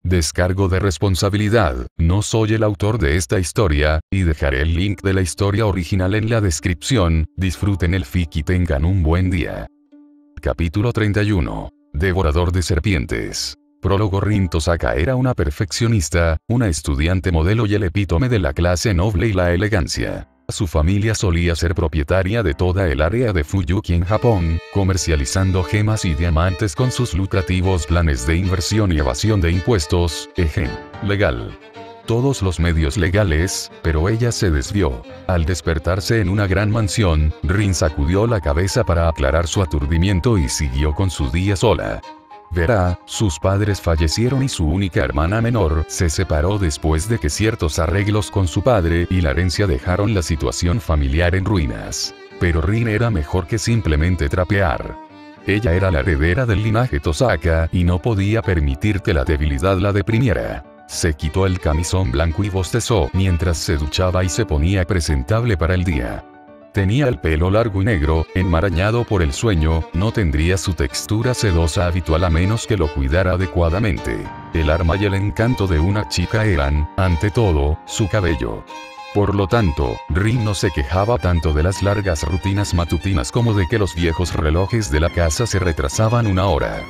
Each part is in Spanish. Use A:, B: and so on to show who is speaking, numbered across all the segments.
A: Descargo de responsabilidad, no soy el autor de esta historia, y dejaré el link de la historia original en la descripción. Disfruten el fic y tengan un buen día. Capítulo 31. Devorador de serpientes. Prólogo. Rin Tosaka era una perfeccionista, una estudiante modelo y el epítome de la clase noble y la elegancia. Su familia solía ser propietaria de toda el área de Fuyuki en Japón, comercializando gemas y diamantes con sus lucrativos planes de inversión y evasión de impuestos, legal. Todos los medios legales, pero ella se desvió. Al despertarse en una gran mansión, Rin sacudió la cabeza para aclarar su aturdimiento y siguió con su día sola. Verá, sus padres fallecieron y su única hermana menor se separó después de que ciertos arreglos con su padre y la herencia dejaron la situación familiar en ruinas. Pero Rin era mejor que simplemente trapear. Ella era la heredera del linaje Tosaka y no podía permitir que la debilidad la deprimiera. Se quitó el camisón blanco y bostezó mientras se duchaba y se ponía presentable para el día. Tenía el pelo largo y negro, enmarañado por el sueño, no tendría su textura sedosa habitual a menos que lo cuidara adecuadamente. El arma y el encanto de una chica eran, ante todo, su cabello. Por lo tanto, Rin no se quejaba tanto de las largas rutinas matutinas como de que los viejos relojes de la casa se retrasaban una hora.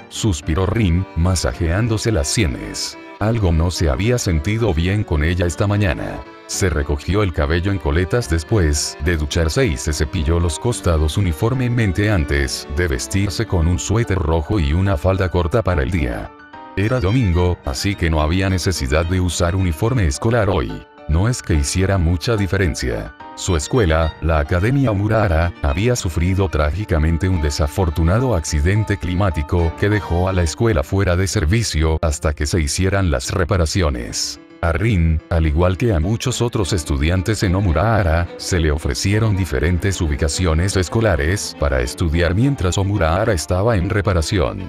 A: Suspiró Rin, masajeándose las sienes. Algo no se había sentido bien con ella esta mañana. Se recogió el cabello en coletas después de ducharse y se cepilló los costados uniformemente antes de vestirse con un suéter rojo y una falda corta para el día. Era domingo, así que no había necesidad de usar uniforme escolar hoy. No es que hiciera mucha diferencia. Su escuela, la Academia Omurahara, había sufrido trágicamente un desafortunado accidente climático que dejó a la escuela fuera de servicio hasta que se hicieran las reparaciones. A Rin, al igual que a muchos otros estudiantes en Omurahara, se le ofrecieron diferentes ubicaciones escolares para estudiar mientras Omurahara estaba en reparación.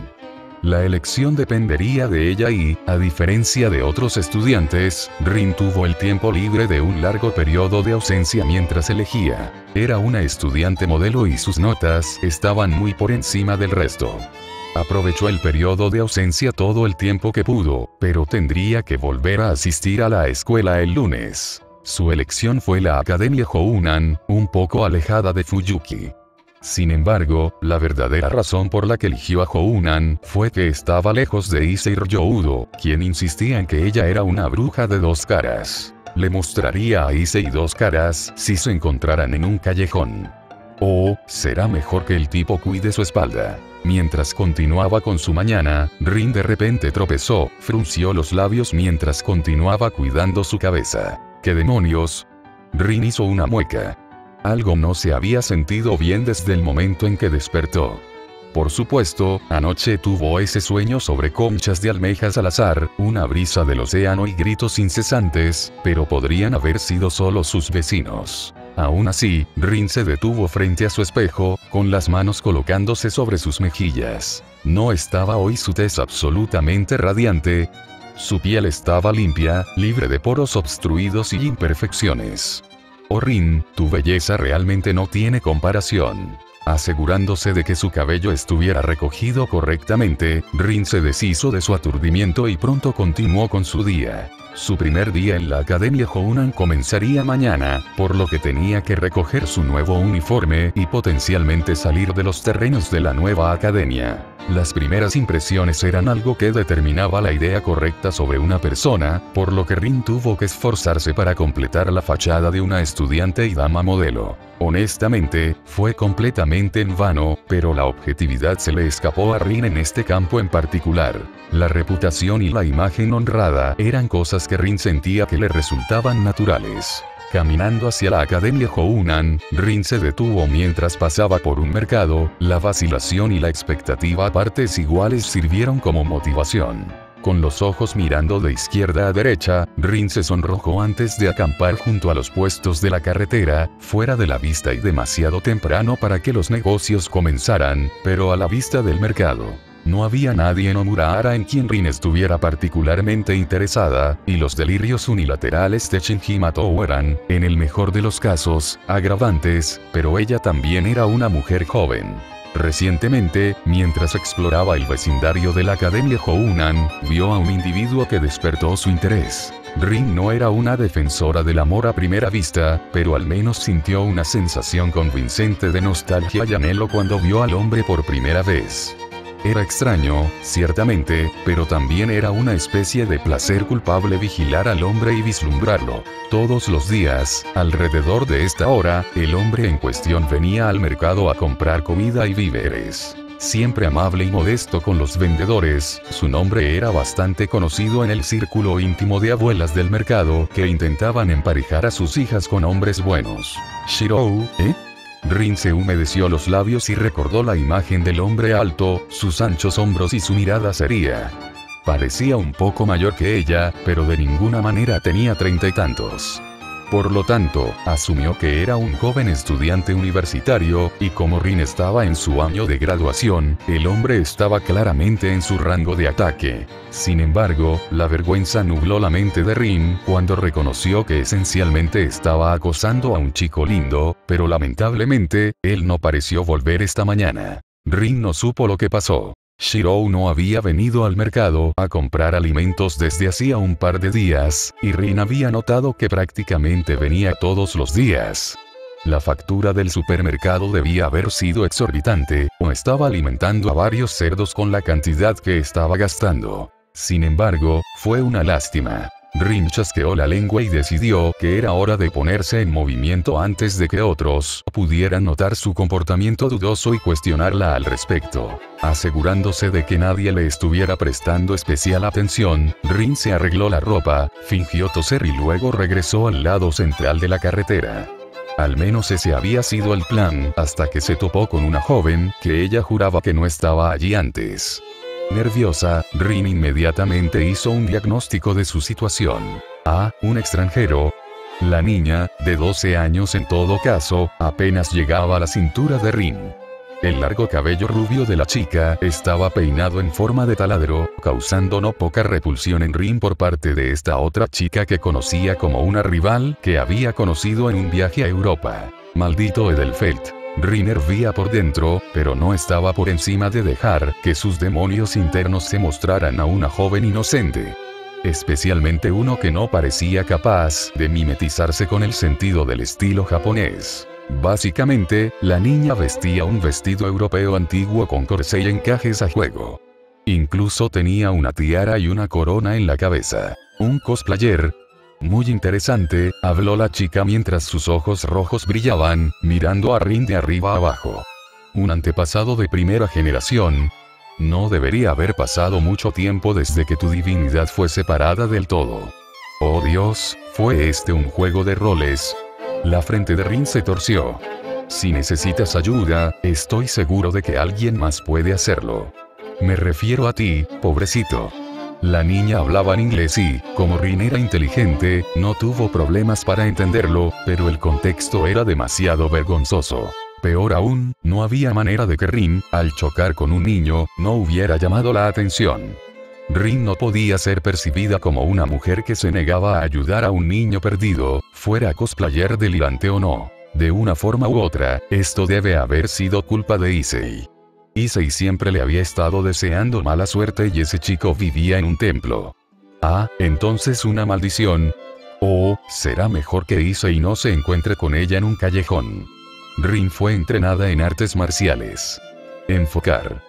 A: La elección dependería de ella y, a diferencia de otros estudiantes, Rin tuvo el tiempo libre de un largo periodo de ausencia mientras elegía. Era una estudiante modelo y sus notas estaban muy por encima del resto. Aprovechó el periodo de ausencia todo el tiempo que pudo, pero tendría que volver a asistir a la escuela el lunes. Su elección fue la Academia Hounan, un poco alejada de Fuyuki. Sin embargo, la verdadera razón por la que eligió a Hounan fue que estaba lejos de Issei Ryoudo, quien insistía en que ella era una bruja de dos caras. Le mostraría a Issei dos caras si se encontraran en un callejón. O, será mejor que el tipo cuide su espalda. Mientras continuaba con su mañana, Rin de repente tropezó, frunció los labios mientras continuaba cuidando su cabeza. ¿Qué demonios? Rin hizo una mueca. Algo no se había sentido bien desde el momento en que despertó. Por supuesto, anoche tuvo ese sueño sobre conchas de almejas al azar, una brisa del océano y gritos incesantes, pero podrían haber sido solo sus vecinos. Aún así, Rin se detuvo frente a su espejo, con las manos colocándose sobre sus mejillas. No estaba hoy su tez absolutamente radiante. Su piel estaba limpia, libre de poros obstruidos y imperfecciones. Oh Rin, tu belleza realmente no tiene comparación. Asegurándose de que su cabello estuviera recogido correctamente, Rin se deshizo de su aturdimiento y pronto continuó con su día. Su primer día en la Academia Hounan comenzaría mañana, por lo que tenía que recoger su nuevo uniforme y potencialmente salir de los terrenos de la nueva academia. Las primeras impresiones eran algo que determinaba la idea correcta sobre una persona, por lo que Rin tuvo que esforzarse para completar la fachada de una estudiante y dama modelo. Honestamente, fue completamente en vano, pero la objetividad se le escapó a Rin en este campo en particular. La reputación y la imagen honrada eran cosas que Rin sentía que le resultaban naturales. Caminando hacia la Academia Hounan, Rin se detuvo mientras pasaba por un mercado. La vacilación y la expectativa a partes iguales sirvieron como motivación. Con los ojos mirando de izquierda a derecha, Rin se sonrojó antes de acampar junto a los puestos de la carretera, fuera de la vista y demasiado temprano para que los negocios comenzaran, pero a la vista del mercado. No había nadie en Omurahara en quien Rin estuviera particularmente interesada, y los delirios unilaterales de Shinjimato eran, en el mejor de los casos, agravantes, pero ella también era una mujer joven. Recientemente, mientras exploraba el vecindario de la Academia Hounan, vio a un individuo que despertó su interés. Rin no era una defensora del amor a primera vista, pero al menos sintió una sensación convincente de nostalgia y anhelo cuando vio al hombre por primera vez. Era extraño, ciertamente, pero también era una especie de placer culpable vigilar al hombre y vislumbrarlo. Todos los días, alrededor de esta hora, el hombre en cuestión venía al mercado a comprar comida y víveres. Siempre amable y modesto con los vendedores, su nombre era bastante conocido en el círculo íntimo de abuelas del mercado que intentaban emparejar a sus hijas con hombres buenos. Shirou, ¿eh? Rin se humedeció los labios y recordó la imagen del hombre alto, sus anchos hombros y su mirada seria. Parecía un poco mayor que ella, pero de ninguna manera tenía 30 y tantos. Por lo tanto, asumió que era un joven estudiante universitario, y como Rin estaba en su año de graduación, el hombre estaba claramente en su rango de ataque. Sin embargo, la vergüenza nubló la mente de Rin cuando reconoció que esencialmente estaba acosando a un chico lindo, pero lamentablemente, él no pareció volver esta mañana. Rin no supo lo que pasó. Shirou no había venido al mercado a comprar alimentos desde hacía un par de días, y Rin había notado que prácticamente venía todos los días. La factura del supermercado debía haber sido exorbitante, o estaba alimentando a varios cerdos con la cantidad que estaba gastando. Sin embargo, fue una lástima. Rin chasqueó la lengua y decidió que era hora de ponerse en movimiento antes de que otros pudieran notar su comportamiento dudoso y cuestionarla al respecto. Asegurándose de que nadie le estuviera prestando especial atención, Rin se arregló la ropa, fingió toser y luego regresó al lado central de la carretera. Al menos ese había sido el plan, hasta que se topó con una joven que ella juraba que no estaba allí antes. Nerviosa, Rin inmediatamente hizo un diagnóstico de su situación. Un extranjero. La niña, de 12 años en todo caso, apenas llegaba a la cintura de Rin. El largo cabello rubio de la chica estaba peinado en forma de taladro, causando no poca repulsión en Rin por parte de esta otra chica que conocía como una rival que había conocido en un viaje a Europa. Maldito Edelfelt. Rin hervía por dentro, pero no estaba por encima de dejar que sus demonios internos se mostraran a una joven inocente. Especialmente uno que no parecía capaz de mimetizarse con el sentido del estilo japonés. Básicamente, la niña vestía un vestido europeo antiguo con corsé y encajes a juego. Incluso tenía una tiara y una corona en la cabeza. Un cosplayer. Muy interesante, habló la chica mientras sus ojos rojos brillaban, mirando a Rin de arriba abajo. Un antepasado de primera generación. No debería haber pasado mucho tiempo desde que tu divinidad fue separada del todo. Oh Dios, ¿fue este un juego de roles? La frente de Rin se torció. Si necesitas ayuda, estoy seguro de que alguien más puede hacerlo. Me refiero a ti, pobrecito. La niña hablaba en inglés y, como Rin era inteligente, no tuvo problemas para entenderlo, pero el contexto era demasiado vergonzoso. Peor aún, no había manera de que Rin, al chocar con un niño, no hubiera llamado la atención. Rin no podía ser percibida como una mujer que se negaba a ayudar a un niño perdido, fuera cosplayer delirante o no. De una forma u otra, esto debe haber sido culpa de Issei. Issei siempre le había estado deseando mala suerte y ese chico vivía en un templo. Entonces una maldición. Será mejor que Issei no se encuentre con ella en un callejón. Rin fue entrenada en artes marciales. Enfocar.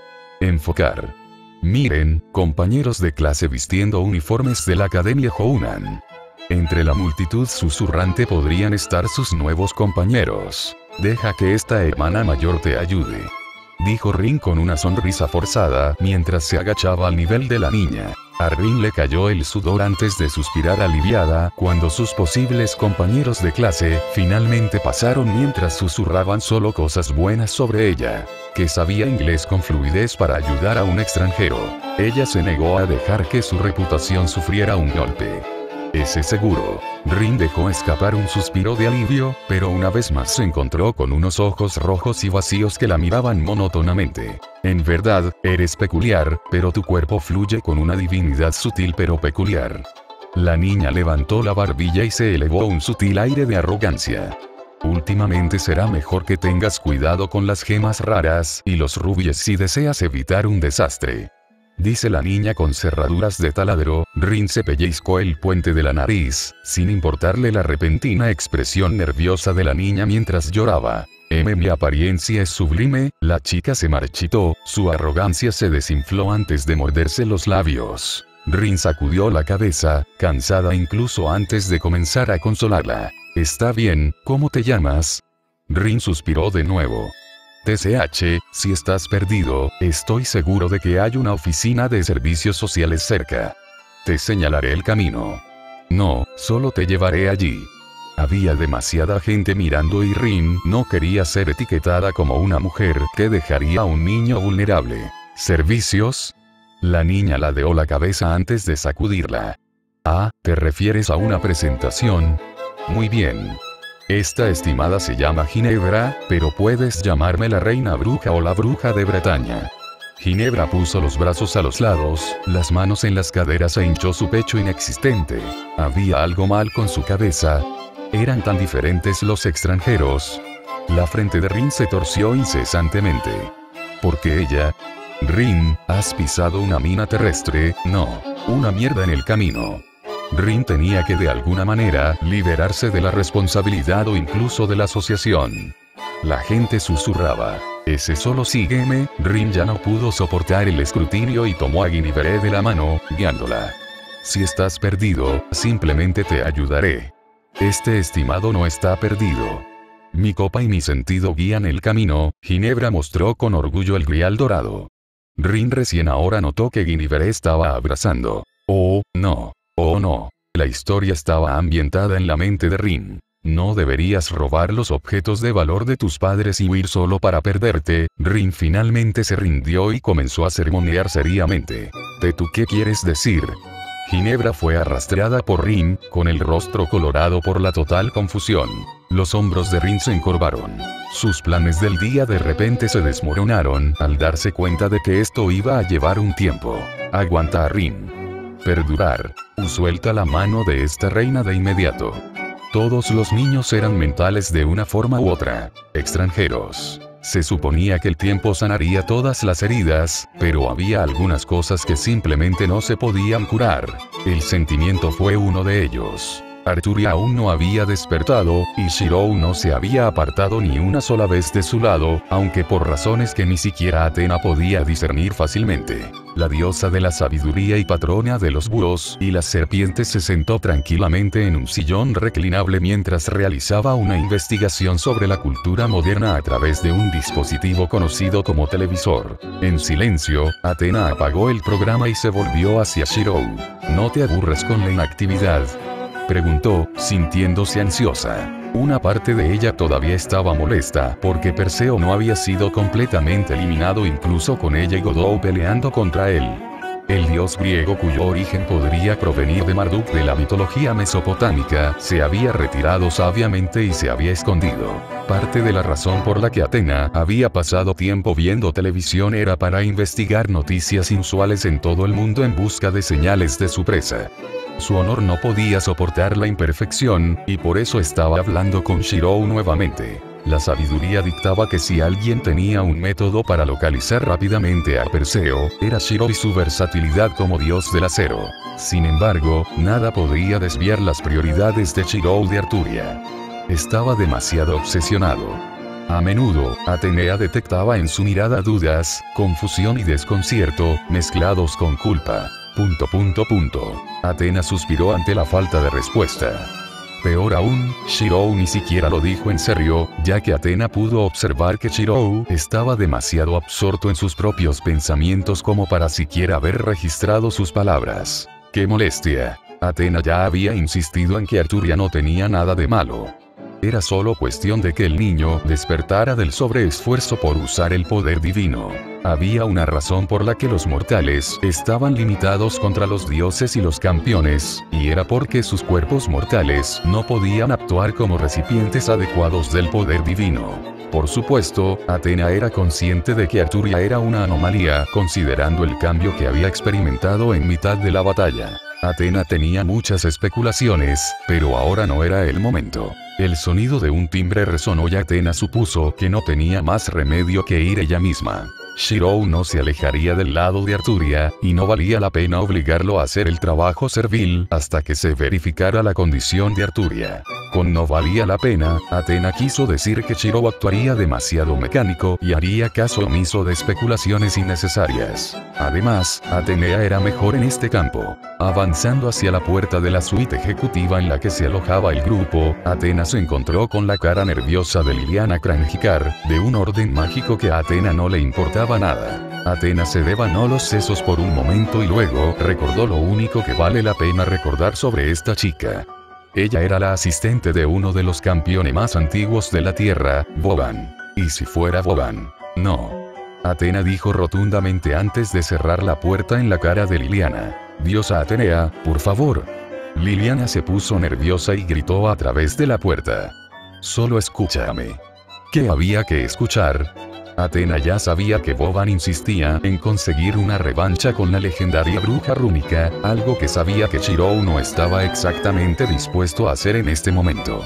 A: Miren, compañeros de clase vistiendo uniformes de la Academia Hounan. Entre la multitud susurrante podrían estar sus nuevos compañeros. Deja que esta hermana mayor te ayude. Dijo Rin con una sonrisa forzada mientras se agachaba al nivel de la niña. A Rin le cayó el sudor antes de suspirar aliviada cuando sus posibles compañeros de clase finalmente pasaron mientras susurraban solo cosas buenas sobre ella. Que sabía inglés con fluidez para ayudar a un extranjero. Ella se negó a dejar que su reputación sufriera un golpe. Ese seguro. Rin dejó escapar un suspiro de alivio, pero una vez más se encontró con unos ojos rojos y vacíos que la miraban monótonamente. En verdad, eres peculiar, pero tu cuerpo fluye con una divinidad sutil pero peculiar. La niña levantó la barbilla y se elevó un sutil aire de arrogancia. Últimamente será mejor que tengas cuidado con las gemas raras y los rubíes si deseas evitar un desastre. Dice la niña con cerraduras de taladro. Rin se pellizcó el puente de la nariz, sin importarle la repentina expresión nerviosa de la niña mientras lloraba. Mi apariencia es sublime. La chica se marchitó, su arrogancia se desinfló antes de morderse los labios. Rin sacudió la cabeza, cansada incluso antes de comenzar a consolarla. Está bien, ¿cómo te llamas? Rin suspiró de nuevo. TCH, si estás perdido, estoy seguro de que hay una oficina de servicios sociales cerca. Te señalaré el camino. No, solo te llevaré allí. Había demasiada gente mirando y Rin no quería ser etiquetada como una mujer que dejaría a un niño vulnerable. ¿Servicios? La niña ladeó la cabeza antes de sacudirla. Ah, ¿te refieres a una presentación? Muy bien. Esta estimada se llama Ginebra, pero puedes llamarme la reina bruja o la bruja de Bretaña. Ginebra puso los brazos a los lados, las manos en las caderas e hinchó su pecho inexistente. Había algo mal con su cabeza. Eran tan diferentes los extranjeros. La frente de Rin se torció incesantemente. Porque ella... Rin, has pisado una mina terrestre, no, una mierda en el camino. Rin tenía que de alguna manera liberarse de la responsabilidad o incluso de la asociación. La gente susurraba. Ese solo sígueme. Rin ya no pudo soportar el escrutinio y tomó a Guinevere de la mano, guiándola. Si estás perdido, simplemente te ayudaré. Este estimado no está perdido. Mi copa y mi sentido guían el camino. Ginebra mostró con orgullo el grial dorado. Rin recién ahora notó que Guinevere estaba abrazando. Oh, no. Oh no. La historia estaba ambientada en la mente de Rin. No deberías robar los objetos de valor de tus padres y huir solo para perderte. Rin finalmente se rindió y comenzó a sermonear seriamente. ¿Tú qué quieres decir? Ginebra fue arrastrada por Rin, con el rostro colorado por la total confusión. Los hombros de Rin se encorvaron. Sus planes del día de repente se desmoronaron al darse cuenta de que esto iba a llevar un tiempo. Aguanta a Rin. Perdurar. Suelta la mano de esta reina de inmediato. Todos los niños eran mentales de una forma u otra. Extranjeros. Se suponía que el tiempo sanaría todas las heridas, pero había algunas cosas que simplemente no se podían curar. El sentimiento fue uno de ellos. Arturia aún no había despertado, y Shirou no se había apartado ni una sola vez de su lado, aunque por razones que ni siquiera Athena podía discernir fácilmente. La diosa de la sabiduría y patrona de los búhos y las serpientes se sentó tranquilamente en un sillón reclinable mientras realizaba una investigación sobre la cultura moderna a través de un dispositivo conocido como televisor. En silencio, Athena apagó el programa y se volvió hacia Shirou. ¿No te aburres con la inactividad?, preguntó, sintiéndose ansiosa. Una parte de ella todavía estaba molesta porque Perseo no había sido completamente eliminado incluso con ella y Godot peleando contra él. El dios griego cuyo origen podría provenir de Marduk de la mitología mesopotámica, se había retirado sabiamente y se había escondido. Parte de la razón por la que Athena había pasado tiempo viendo televisión era para investigar noticias inusuales en todo el mundo en busca de señales de su presa. Su honor no podía soportar la imperfección, y por eso estaba hablando con Shirou nuevamente. La sabiduría dictaba que si alguien tenía un método para localizar rápidamente a Perseo, era Shirou y su versatilidad como dios del acero. Sin embargo, nada podía desviar las prioridades de Shirou de Arturia. Estaba demasiado obsesionado. A menudo, Atenea detectaba en su mirada dudas, confusión y desconcierto, mezclados con culpa. Athena suspiró ante la falta de respuesta. Peor aún, Shirou ni siquiera lo dijo en serio, ya que Athena pudo observar que Shirou estaba demasiado absorto en sus propios pensamientos como para siquiera haber registrado sus palabras. ¡Qué molestia! Athena ya había insistido en que Arturia no tenía nada de malo. Era solo cuestión de que el niño despertara del sobreesfuerzo por usar el poder divino. Había una razón por la que los mortales estaban limitados contra los dioses y los campeones, y era porque sus cuerpos mortales no podían actuar como recipientes adecuados del poder divino. Por supuesto, Athena era consciente de que Arturia era una anomalía, considerando el cambio que había experimentado en mitad de la batalla. Atena tenía muchas especulaciones, pero ahora no era el momento. El sonido de un timbre resonó y Atena supuso que no tenía más remedio que ir ella misma. Shirou no se alejaría del lado de Arturia, y no valía la pena obligarlo a hacer el trabajo servil hasta que se verificara la condición de Arturia. Con no valía la pena, Atena quiso decir que Shirou actuaría demasiado mecánico y haría caso omiso de especulaciones innecesarias. Además, Atenea era mejor en este campo. Avanzando hacia la puerta de la suite ejecutiva en la que se alojaba el grupo, Atena se encontró con la cara nerviosa de Liliana Kranjikar, de un orden mágico que a Atena no le importaba nada. Atena se devanó los sesos por un momento y luego recordó lo único que vale la pena recordar sobre esta chica. Ella era la asistente de uno de los campeones más antiguos de la Tierra, Boban. ¿Y si fuera Boban? No. Atena dijo rotundamente antes de cerrar la puerta en la cara de Liliana. Diosa Atenea, por favor. Liliana se puso nerviosa y gritó a través de la puerta. Solo escúchame. ¿Qué había que escuchar? Atena ya sabía que Boban insistía en conseguir una revancha con la legendaria bruja rúnica, algo que sabía que Shirou no estaba exactamente dispuesto a hacer en este momento.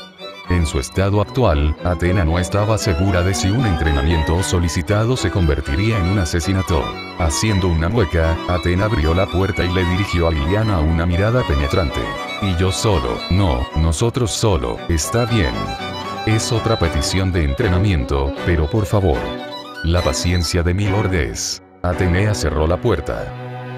A: En su estado actual, Atena no estaba segura de si un entrenamiento solicitado se convertiría en un asesinato. Haciendo una mueca, Atena abrió la puerta y le dirigió a Liliana una mirada penetrante. Y yo solo, no, nosotros solo, está bien. Es otra petición de entrenamiento, pero por favor. La paciencia de mi lordess. Atenea cerró la puerta.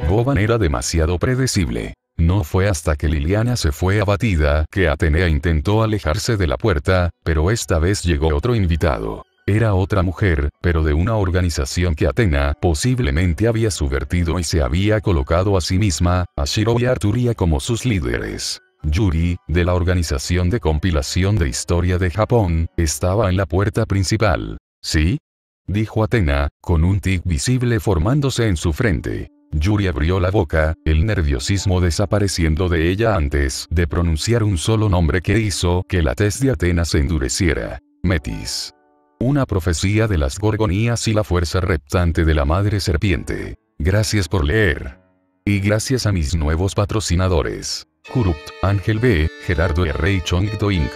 A: Boban era demasiado predecible. No fue hasta que Liliana se fue abatida que Atenea intentó alejarse de la puerta, pero esta vez llegó otro invitado. Era otra mujer, pero de una organización que Atena posiblemente había subvertido y se había colocado a sí misma, a Shirou y Arturia como sus líderes. Yuri, de la organización de compilación de historia de Japón, estaba en la puerta principal. ¿Sí? Dijo Atena, con un tic visible formándose en su frente. Yuri abrió la boca, el nerviosismo desapareciendo de ella antes de pronunciar un solo nombre que hizo que la tez de Atena se endureciera. Metis. Una profecía de las gorgonías y la fuerza reptante de la madre serpiente. Gracias por leer. Y gracias a mis nuevos patrocinadores. Kurupt, Ángel B, Gerardo R. y Chongdo Inc.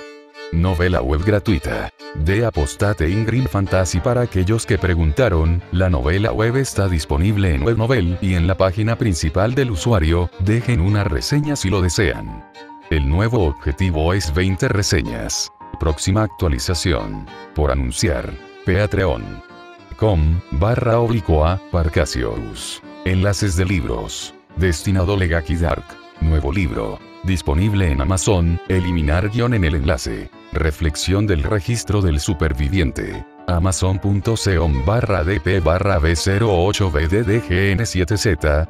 A: Novela web gratuita. De Apostate in Green Fantasy. Para aquellos que preguntaron, la novela web está disponible en WebNovel y en la página principal del usuario. Dejen una reseña si lo desean. El nuevo objetivo es 20 reseñas. Próxima actualización. Por anunciar. patreon.com/Parcasius. Enlaces de libros. Destinado Legaki Dark. Nuevo libro. Disponible en Amazon. Eliminar guión en el enlace. Reflexión del registro del superviviente. Amazon.com/dp/b08bddgn7z.